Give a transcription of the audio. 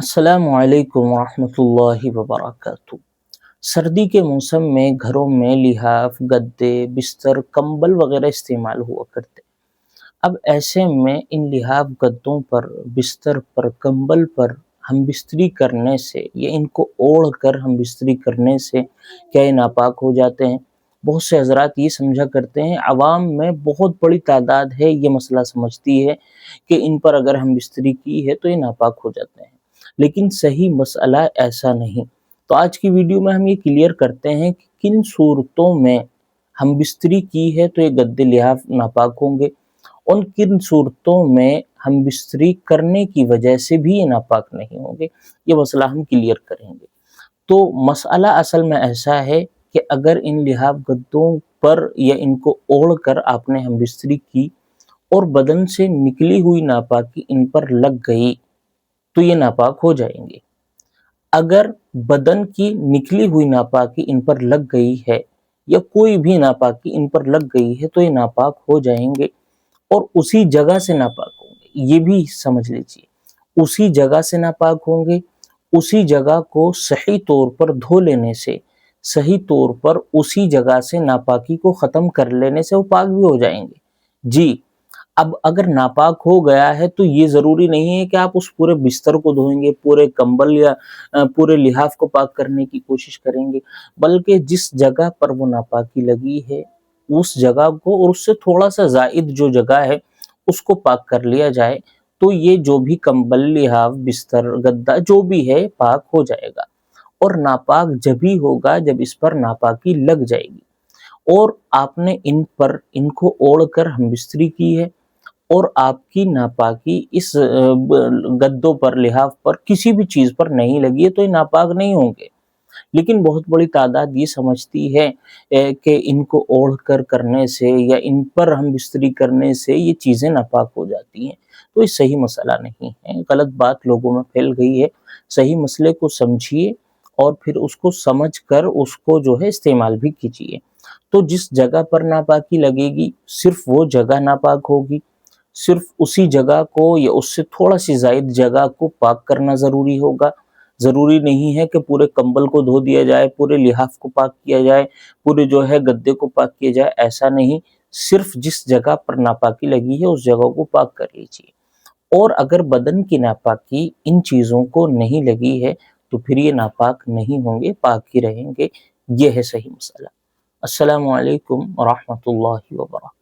السلام علیکم ورحمۃ اللہ وبرکاتہ۔ سردی کے موسم میں گھروں میں لحاف، گدے، بستر، کمبل وغیرہ استعمال ہوا کرتے۔ اب ایسے میں ان لحاف، گدوں پر، بستر پر، کمبل پر ہم بستری کرنے سے یا ان کو اوڑھ کر ہم بستری کرنے سے کیا یہ ناپاک ہو جاتے ہیں؟ بہت سے حضرات یہ سمجھا کرتے ہیں، عوام میں بہت بڑی تعداد ہے یہ مسئلہ سمجھتی ہے کہ ان پر اگر ہم بستری کی ہے تو یہ ناپاک ہو جاتے ہیں، لیکن صحیح مسئلہ ایسا نہیں۔ تو آج کی ویڈیو میں ہم یہ کلیئر کرتے ہیں کہ کن صورتوں میں ہم بستری کی ہے تو یہ گدے لحاف ناپاک ہوں گے، اور کن صورتوں میں ہم بستری کرنے کی وجہ سے بھی یہ ناپاک نہیں ہوں گے، یہ مسئلہ ہم کلیئر کریں گے۔ تو مسئلہ اصل میں ایسا ہے کہ اگر ان لحاف گدوں پر یا ان کو اوڑھ کر آپ نے ہم بستری کی اور بدن سے نکلی ہوئی ناپاکی ان پر لگ گئی تو یہ ناپاک ہو جائیں گے۔ اگر بدن کی نکلی ہوئی ناپاکی ان پر لگ گئی ہے یا کوئی بھی ناپاکی ان پر لگ گئی ہے تو یہ ناپاک ہو جائیں گے، اور اسی جگہ سے ناپاک ہوں گے۔ یہ بھی سمجھ لیجیے، اسی جگہ سے ناپاک ہوں گے، اسی جگہ کو صحیح طور پر دھو لینے سے، صحیح طور پر اسی جگہ سے ناپاکی کو ختم کر لینے سے وہ پاک بھی ہو جائیں گے۔ جی، اب اگر ناپاک ہو گیا ہے تو یہ ضروری نہیں ہے کہ آپ اس پورے بستر کو دھوئیں گے، پورے کمبل یا پورے لحاف کو پاک کرنے کی کوشش کریں گے، بلکہ جس جگہ پر وہ ناپاکی لگی ہے اس جگہ کو اور اس سے تھوڑا سا زائد جو جگہ ہے اس کو پاک کر لیا جائے تو یہ جو بھی کمبل، لحاف، بستر، گدا جو بھی ہے پاک ہو جائے گا۔ اور ناپاک جب ہی ہوگا جب اس پر ناپاکی لگ جائے گی، اور آپ نے ان کو اوڑھ کر ہم بستری کی ہے اور آپ کی ناپاکی اس گدوں پر، لحاف پر، کسی بھی چیز پر نہیں لگی ہے تو یہ ناپاک نہیں ہوں گے۔ لیکن بہت بڑی تعداد یہ سمجھتی ہے کہ ان کو اوڑھ کر کرنے سے یا ان پر ہم بستری کرنے سے یہ چیزیں ناپاک ہو جاتی ہیں، تو یہ صحیح مسئلہ نہیں ہے، غلط بات لوگوں میں پھیل گئی ہے۔ صحیح مسئلے کو سمجھیے اور پھر اس کو سمجھ کر اس کو جو ہے استعمال بھی کیجیے۔ تو جس جگہ پر ناپاکی لگے گی صرف وہ جگہ ناپاک ہوگی، صرف اسی جگہ کو یا اس سے تھوڑا سی زائد جگہ کو پاک کرنا ضروری ہوگا۔ ضروری نہیں ہے کہ پورے کمبل کو دھو دیا جائے، پورے لحاف کو پاک کیا جائے، پورے جو ہے گدے کو پاک کیا جائے، ایسا نہیں۔ صرف جس جگہ پر ناپاکی لگی ہے اس جگہ کو پاک کر لیجیے۔ اور اگر بدن کی ناپاکی ان چیزوں کو نہیں لگی ہے تو پھر یہ ناپاک نہیں ہوں گے، پاک ہی رہیں گے۔ یہ ہے صحیح مسئلہ۔ السلام علیکم ورحمۃ اللہ وبرکاتہ۔